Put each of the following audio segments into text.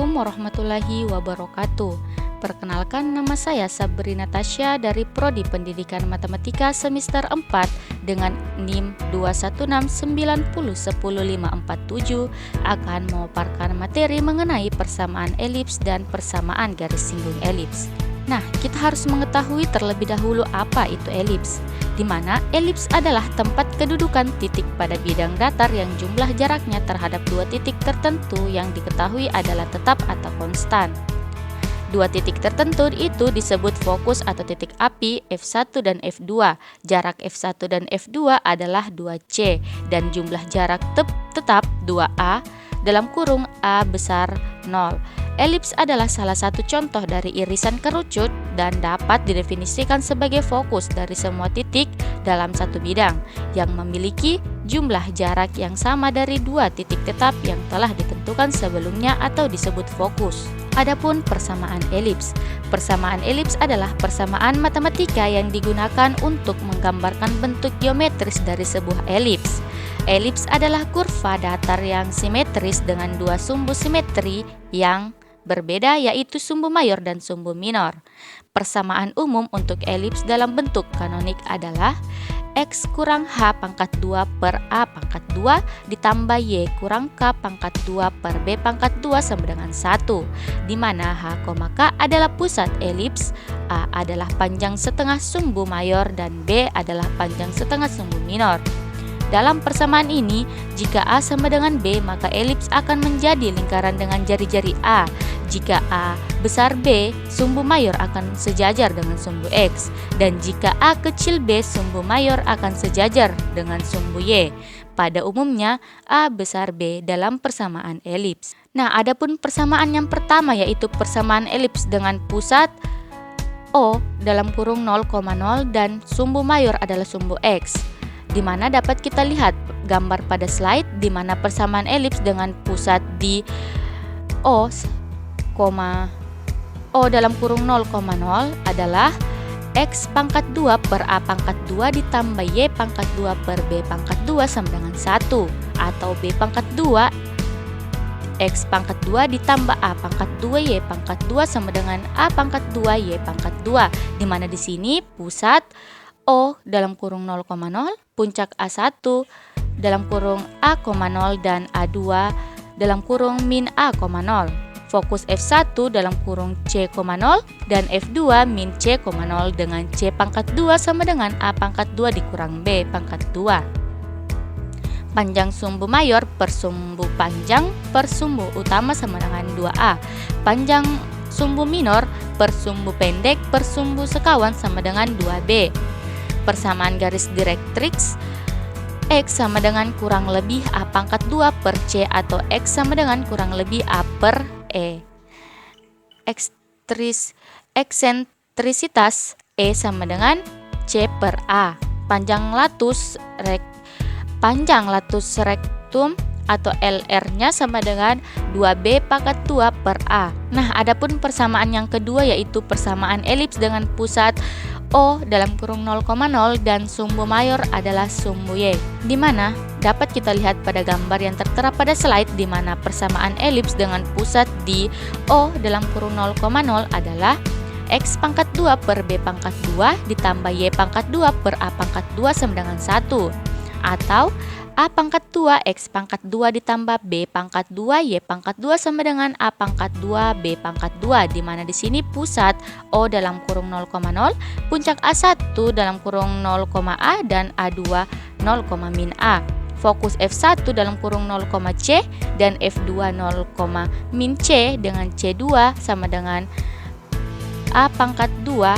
Assalamualaikum warahmatullahi wabarakatuh. Perkenalkan, nama saya Sabrina Tasya dari Prodi Pendidikan Matematika semester 4 dengan NIM 21690100547 akan memaparkan materi mengenai persamaan elips dan persamaan garis singgung elips. Nah, kita harus mengetahui terlebih dahulu apa itu elips, di mana elips adalah tempat kedudukan titik pada bidang datar yang jumlah jaraknya terhadap dua titik tertentu yang diketahui adalah tetap atau konstan. Dua titik tertentu itu disebut fokus atau titik api F1 dan F2. Jarak F1 dan F2 adalah 2C dan jumlah jarak tetap 2A dalam kurung A besar 0. Elips adalah salah satu contoh dari irisan kerucut dan dapat didefinisikan sebagai fokus dari semua titik dalam satu bidang yang memiliki jumlah jarak yang sama dari dua titik tetap yang telah ditentukan sebelumnya atau disebut fokus. Adapun persamaan elips. Persamaan elips adalah persamaan matematika yang digunakan untuk menggambarkan bentuk geometris dari sebuah elips. Elips adalah kurva datar yang simetris dengan dua sumbu simetri yang berbeda, yaitu sumbu mayor dan sumbu minor. Persamaan umum untuk elips dalam bentuk kanonik adalah X kurang H pangkat 2 per A pangkat 2 ditambah Y kurang K pangkat 2 per B pangkat 2 sama dengan 1, di mana H, K adalah pusat elips, A adalah panjang setengah sumbu mayor, dan B adalah panjang setengah sumbu minor. Dalam persamaan ini, jika A sama dengan B, maka elips akan menjadi lingkaran dengan jari-jari A. Jika A besar B, sumbu mayor akan sejajar dengan sumbu X. Dan jika A kecil B, sumbu mayor akan sejajar dengan sumbu Y. Pada umumnya, A besar B dalam persamaan elips. Nah, adapun persamaan yang pertama yaitu persamaan elips dengan pusat O dalam kurung 0,0 dan sumbu mayor adalah sumbu X. Di mana dapat kita lihat gambar pada slide di mana persamaan elips dengan pusat di O, O dalam kurung 0,0 adalah X pangkat 2 per A pangkat 2 ditambah Y pangkat 2 per B pangkat 2 sama dengan 1, atau B pangkat 2 X pangkat 2 ditambah A pangkat 2 Y pangkat 2 sama dengan A pangkat 2 Y pangkat 2, di mana di sini pusat O dalam kurung 0,0, puncak A1 dalam kurung A,0 dan A2 dalam kurung min A,0. Fokus F1 dalam kurung C,0 dan F2 min C,0 dengan C pangkat 2 sama dengan A pangkat 2 dikurang B pangkat 2. Panjang sumbu mayor per sumbu panjang per sumbu utama sama dengan 2A. Panjang sumbu minor per sumbu pendek per sumbu sekawan sama dengan 2B. Persamaan garis direktrix X sama dengan kurang lebih A pangkat 2 per C atau X sama dengan kurang lebih A per E. Eksentrisitas E sama dengan C per A. Panjang latus rectum atau LR-nya sama dengan 2B pangkat 2 per A. Nah, adapun persamaan yang kedua yaitu persamaan elips dengan pusat O dalam kurung 0,0 dan sumbu mayor adalah sumbu Y, di mana dapat kita lihat pada gambar yang tertera pada slide di mana persamaan elips dengan pusat di O dalam kurung 0,0 adalah X pangkat 2 per B pangkat 2 ditambah Y pangkat 2 per A pangkat 2 sama dengan 1, atau A pangkat 2 X pangkat 2 ditambah B pangkat 2 Y pangkat 2 sama dengan A pangkat 2 B pangkat 2, di mana di sini pusat O dalam kurung 0,0, puncak A1 dalam kurung 0, A dan A2 0, min A. Fokus F1 dalam kurung 0, C dan F2 0, min C dengan C2 sama dengan A pangkat 2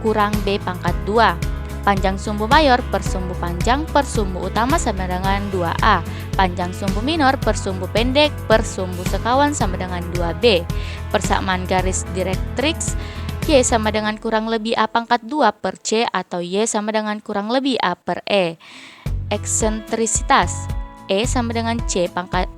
kurang B pangkat 2. Panjang sumbu mayor per sumbu panjang per sumbu utama sama dengan 2A. Panjang sumbu minor per sumbu pendek per sumbu sekawan sama dengan 2B. Persamaan garis direktrix Y sama dengan kurang lebih A pangkat 2 per C atau Y sama dengan kurang lebih A per E. Eksentrisitas E sama dengan C pangkat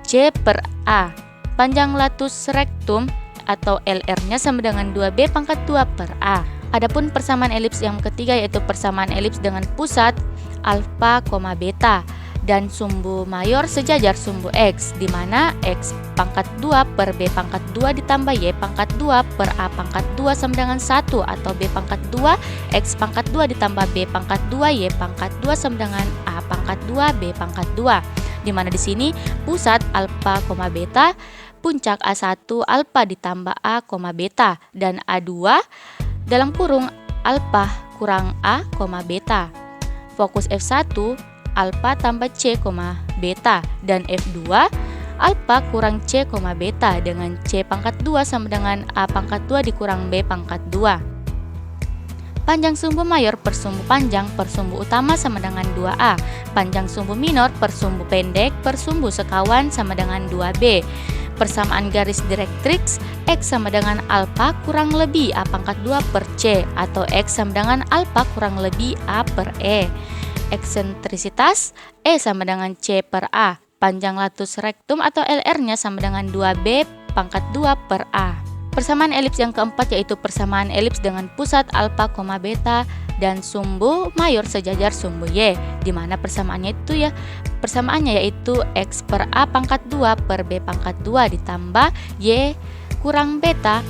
C per A. Panjang latus rectum atau LR-nya sama dengan 2B pangkat 2 per A. Adapun persamaan elips yang ketiga yaitu persamaan elips dengan pusat alfa, beta, dan sumbu mayor sejajar sumbu X, di mana X pangkat 2 per B pangkat 2 ditambah Y pangkat 2 per A pangkat 2 sama dengan 1, atau B pangkat 2 X pangkat 2 ditambah B pangkat 2 Y pangkat 2 sama dengan A pangkat 2 B pangkat 2, di mana di sini pusat alfa, beta, puncak A1 alfa ditambah A, beta, dan A2 dalam kurung alfa kurang A, beta. Fokus F1 alfa tambah C, beta, dan F2 alfa kurang C, beta dengan C pangkat 2 sama dengan A pangkat 2 dikurang B pangkat 2. Panjang sumbu mayor per sumbu panjang per sumbu utama sama dengan 2A. Panjang sumbu minor per sumbu pendek per sumbu sekawan sama dengan 2B. Persamaan garis direktrix X sama dengan alfa kurang lebih A pangkat 2 per C, atau X sama dengan alfa kurang lebih A per E. Eksentrisitas E sama dengan C per A. Panjang latus rektum atau LR-nya sama dengan 2B pangkat 2 per A. Persamaan elips yang keempat yaitu persamaan elips dengan pusat alfa, beta dan sumbu mayor sejajar sumbu Y, di mana persamaannya yaitu X per A pangkat 2 per B pangkat 2 ditambah Y kurang beta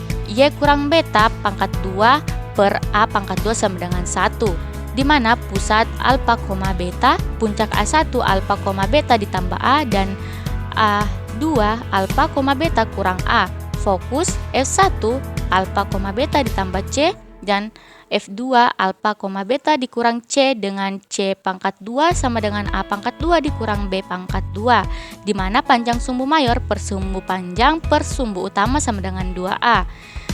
pangkat 2 per A pangkat 2 sama dengan 1, di mana pusat alfa, beta, puncak A1 alfa, beta ditambah A, dan A2 alfa, beta kurang A. Fokus F1 alfa, beta ditambah C, dan F2 alfa, beta dikurang C dengan C pangkat 2 sama dengan A pangkat 2 dikurang B pangkat 2, di mana panjang sumbu mayor per sumbu panjang per sumbu utama sama dengan 2A.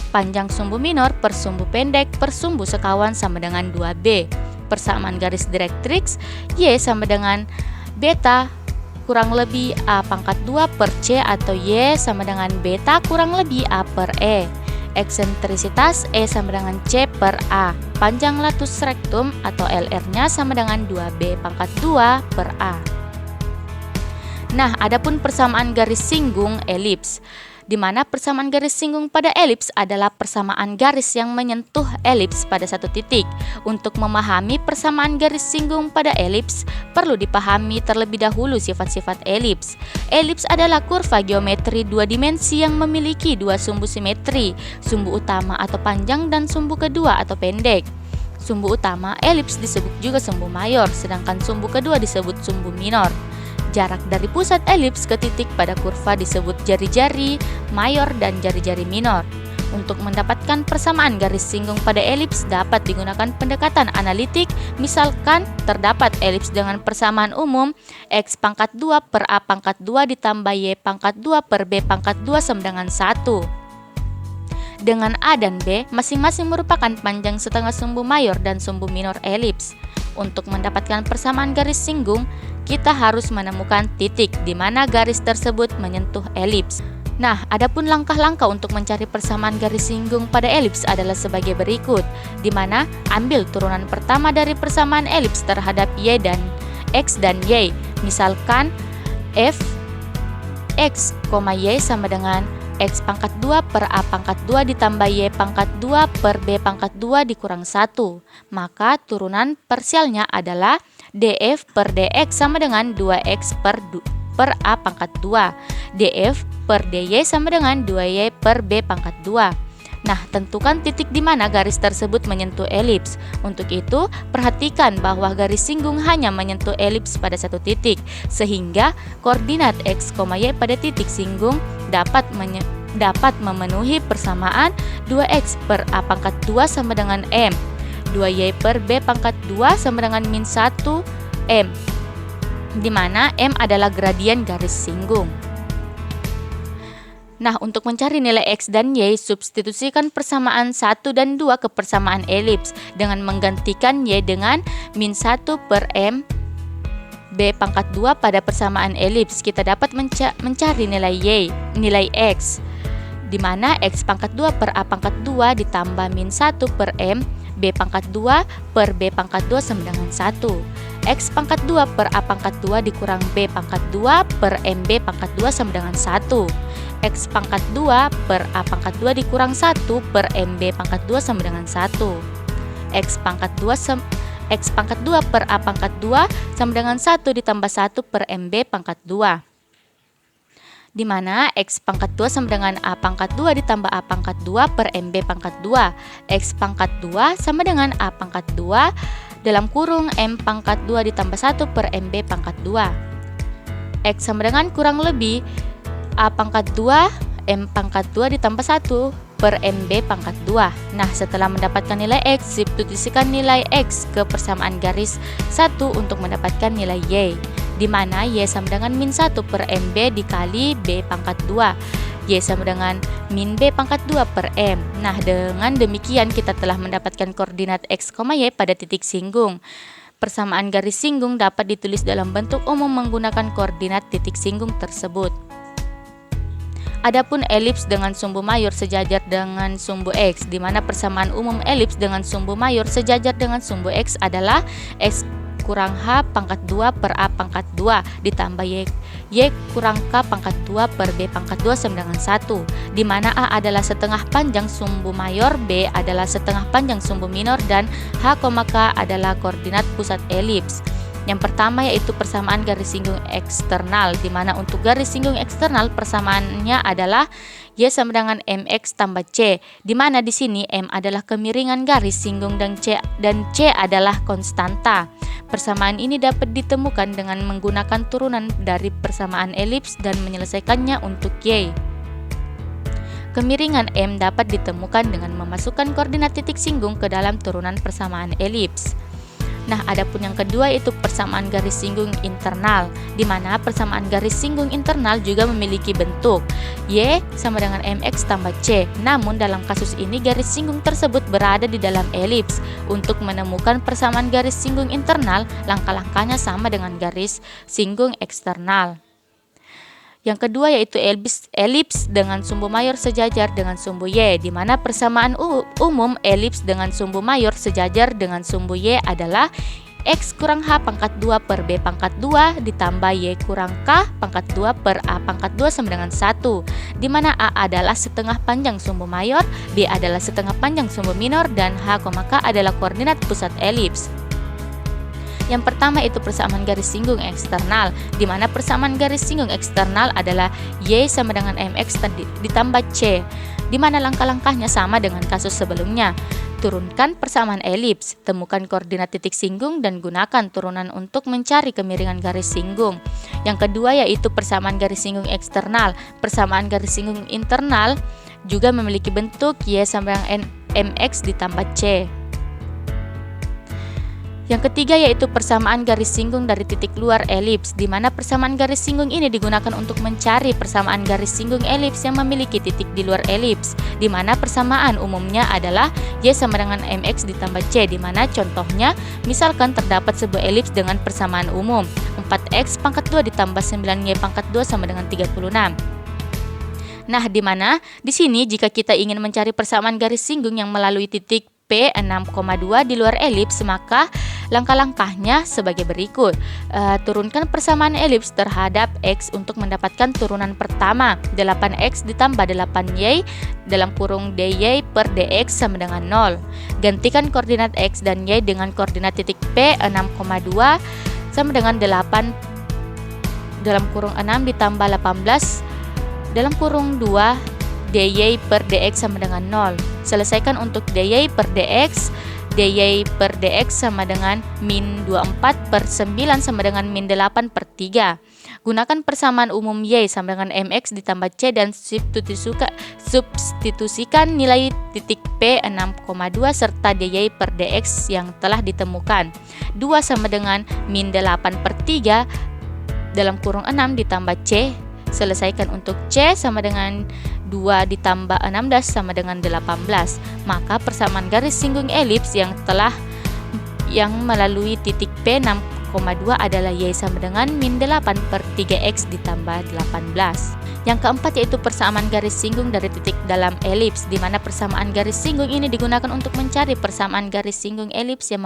Panjang sumbu minor per sumbu pendek per sumbu sekawan sama dengan 2B. Persamaan garis direktrix Y sama dengan beta kurang lebih A pangkat 2 per C, atau Y sama dengan beta kurang lebih A per E. Eksentrisitas E sama dengan C per A. Panjang latus rektum atau LR-nya sama dengan 2B pangkat 2 per A. Nah, adapun persamaan garis singgung elips, di mana persamaan garis singgung pada elips adalah persamaan garis yang menyentuh elips pada satu titik. Untuk memahami persamaan garis singgung pada elips, perlu dipahami terlebih dahulu sifat-sifat elips. Elips adalah kurva geometri dua dimensi yang memiliki dua sumbu simetri, sumbu utama atau panjang dan sumbu kedua atau pendek. Sumbu utama elips disebut juga sumbu mayor, sedangkan sumbu kedua disebut sumbu minor. Jarak dari pusat elips ke titik pada kurva disebut jari-jari mayor dan jari-jari minor. Untuk mendapatkan persamaan garis singgung pada elips dapat digunakan pendekatan analitik. Misalkan terdapat elips dengan persamaan umum X pangkat 2 per A pangkat 2 ditambah Y pangkat 2 per B pangkat 2 sama dengan 1. Dengan A dan B masing-masing merupakan panjang setengah sumbu mayor dan sumbu minor elips. Untuk mendapatkan persamaan garis singgung, kita harus menemukan titik di mana garis tersebut menyentuh elips. Nah, adapun langkah-langkah untuk mencari persamaan garis singgung pada elips adalah sebagai berikut, di mana ambil turunan pertama dari persamaan elips terhadap Y dan X dan Y. Misalkan F X, Y sama dengan X pangkat 2 per A pangkat 2 ditambah Y pangkat 2 per B pangkat 2 dikurang 1. Maka turunan parsialnya adalah DF per DX sama dengan 2X per A pangkat 2. DF per DY sama dengan 2Y per B pangkat 2. Nah, tentukan titik di mana garis tersebut menyentuh elips. Untuk itu, perhatikan bahwa garis singgung hanya menyentuh elips pada satu titik, sehingga koordinat X, Y pada titik singgung dapat memenuhi persamaan 2X per A pangkat 2 sama dengan M, 2Y per B pangkat 2 sama dengan min 1 M, di mana M adalah gradien garis singgung. Nah, untuk mencari nilai X dan Y, substitusikan persamaan 1 dan 2 ke persamaan elips dengan menggantikan Y dengan min 1 per M B pangkat 2 pada persamaan elips. Kita dapat mencari nilai Y, nilai X, di mana X pangkat 2 per A pangkat 2 ditambah min 1 per M B pangkat 2 per B pangkat 2 sama dengan 1. X pangkat 2 per A pangkat 2 dikurang B pangkat 2 per MB pangkat 2 sama dengan 1. X pangkat 2 per A pangkat 2 dikurang 1 per MB pangkat 2 sama dengan 1. X pangkat 2 X pangkat 2 per A pangkat 2 sama dengan 1 ditambah 1 per MB pangkat 2. Di mana X pangkat 2 sama dengan A pangkat 2 ditambah A pangkat 2 per MB pangkat 2. X pangkat 2 sama dengan A pangkat 2 dalam kurung M pangkat 2 ditambah 1 per MB pangkat 2. X sama dengan kurang lebih A pangkat 2 M pangkat 2 ditambah 1 per MB pangkat 2. Nah, setelah mendapatkan nilai X, substitusikan nilai X ke persamaan garis 1 untuk mendapatkan nilai Y, di mana Y sama dengan min 1 per MB dikali B pangkat 2. Y sama dengan min B pangkat 2 per M. Nah, dengan demikian kita telah mendapatkan koordinat X, Y pada titik singgung. Persamaan garis singgung dapat ditulis dalam bentuk umum menggunakan koordinat titik singgung tersebut. Adapun elips dengan sumbu mayor sejajar dengan sumbu X, di mana persamaan umum elips dengan sumbu mayor sejajar dengan sumbu X adalah X kurang H pangkat 2 per A pangkat 2 ditambah Y kurang K pangkat 2 per B pangkat 2 sama dengan 1, di mana A adalah setengah panjang sumbu mayor, B adalah setengah panjang sumbu minor, dan H, K adalah koordinat pusat elips. Yang pertama yaitu persamaan garis singgung eksternal, di mana untuk garis singgung eksternal persamaannya adalah Y sama dengan MX tambah C, di mana di sini M adalah kemiringan garis singgung dan C adalah konstanta. Persamaan ini dapat ditemukan dengan menggunakan turunan dari persamaan elips dan menyelesaikannya untuk Y. Kemiringan M dapat ditemukan dengan memasukkan koordinat titik singgung ke dalam turunan persamaan elips. Nah, adapun yang kedua yaitu persamaan garis singgung internal, di mana persamaan garis singgung internal juga memiliki bentuk Y sama dengan MX tambah C. Namun dalam kasus ini garis singgung tersebut berada di dalam elips. Untuk menemukan persamaan garis singgung internal, langkah-langkahnya sama dengan garis singgung eksternal. Yang kedua yaitu elips dengan sumbu mayor sejajar dengan sumbu Y, di mana persamaan umum elips dengan sumbu mayor sejajar dengan sumbu Y adalah X kurang H pangkat 2 per B pangkat 2 ditambah Y kurang K pangkat 2 per A pangkat 2 sama dengan 1, di mana A adalah setengah panjang sumbu mayor, B adalah setengah panjang sumbu minor, dan H, K adalah koordinat pusat elips. Yang pertama itu persamaan garis singgung eksternal, di mana persamaan garis singgung eksternal adalah Y sama dengan MX ditambah C, di mana langkah-langkahnya sama dengan kasus sebelumnya. Turunkan persamaan elips, temukan koordinat titik singgung, dan gunakan turunan untuk mencari kemiringan garis singgung. Yang kedua yaitu persamaan garis singgung eksternal. Persamaan garis singgung internal juga memiliki bentuk Y sama dengan MX ditambah C. Yang ketiga yaitu persamaan garis singgung dari titik luar elips, di mana persamaan garis singgung ini digunakan untuk mencari persamaan garis singgung elips yang memiliki titik di luar elips, di mana persamaan umumnya adalah Y sama dengan MX ditambah C, di mana contohnya misalkan terdapat sebuah elips dengan persamaan umum 4X pangkat 2 ditambah 9Y pangkat 2 sama dengan 36. Nah, di mana di sini jika kita ingin mencari persamaan garis singgung yang melalui titik P 6,2 di luar elips, maka langkah-langkahnya sebagai berikut. Turunkan persamaan elips terhadap X untuk mendapatkan turunan pertama 8X ditambah 8Y dalam kurung DY per DX sama dengan 0. Gantikan koordinat X dan Y dengan koordinat titik P 6,2 sama dengan 8 dalam kurung 6 ditambah 18 dalam kurung 2 DY per DX sama dengan 0. Selesaikan untuk DY per DX. DY per DX sama dengan min 24 per 9 sama dengan min 8 per 3. Gunakan persamaan umum Y sama dengan MX ditambah C dan substitusikan nilai titik P 6,2 serta DY per DX yang telah ditemukan. 2 sama dengan min 8 per 3 dalam kurung 6 ditambah C. Selesaikan untuk C sama dengan 2 ditambah 16 sama dengan 18. Maka persamaan garis singgung elips yang melalui titik P 6,2 adalah Y sama dengan min 8 per 3X ditambah 18. Yang keempat yaitu persamaan garis singgung dari titik dalam elips, di mana persamaan garis singgung ini digunakan untuk mencari persamaan garis singgung elips yang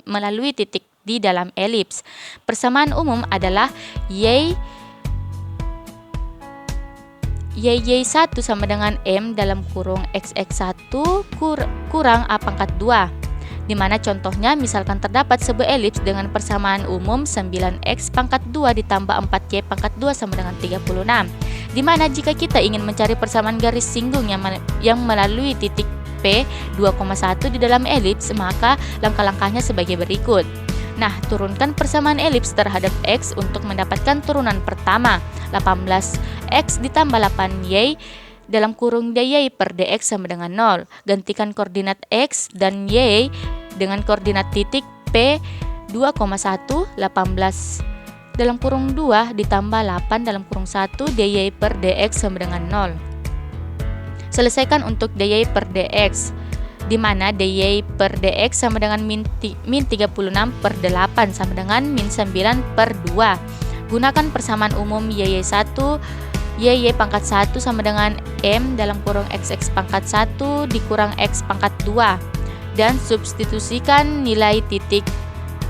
melalui titik di dalam elips. Persamaan umum adalah YY1 sama dengan M dalam kurung XX1 kurang A pangkat 2, Dimana contohnya misalkan terdapat sebuah elips dengan persamaan umum 9x pangkat 2 ditambah 4y pangkat 2 sama dengan 36. Dimana jika kita ingin mencari persamaan garis singgung yang melalui titik P 2,1 di dalam elips, maka langkah-langkahnya sebagai berikut. Nah, turunkan persamaan elips terhadap x untuk mendapatkan turunan pertama. 18x ditambah 8y dalam kurung dy per dx sama dengan 0. Gantikan koordinat x dan y dengan koordinat titik P 2,1, 18 dalam kurung 2 ditambah 8 dalam kurung 1 dy per dx sama dengan 0. Selesaikan untuk dy per dx, di mana dy per dx sama dengan min 36 per 8 sama dengan min 9 per 2. Gunakan persamaan umum y1, y pangkat 1 sama dengan m dalam kurung xx pangkat 1 dikurang x pangkat 2. Dan substitusikan nilai titik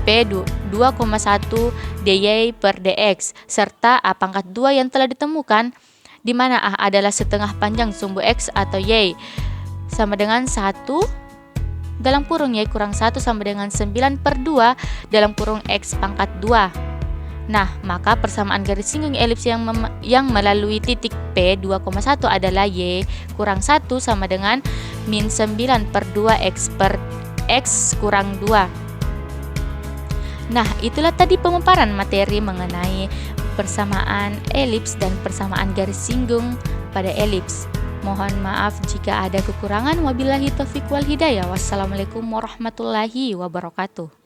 P 2,1 dy per dx serta a pangkat 2 yang telah ditemukan, di mana a adalah setengah panjang sumbu x atau y sama dengan 1 dalam kurung y kurang 1 sama dengan 9 per 2 dalam kurung x pangkat 2. Nah, maka persamaan garis singgung elips yang melalui titik P 2,1 adalah y kurang 1 sama dengan min 9 per 2 x per x kurang 2. Nah, itulah tadi pemaparan materi mengenai persamaan elips dan persamaan garis singgung pada elips. Mohon maaf jika ada kekurangan. Wabillahi taufiq wal hidayah. Wassalamualaikum warahmatullahi wabarakatuh.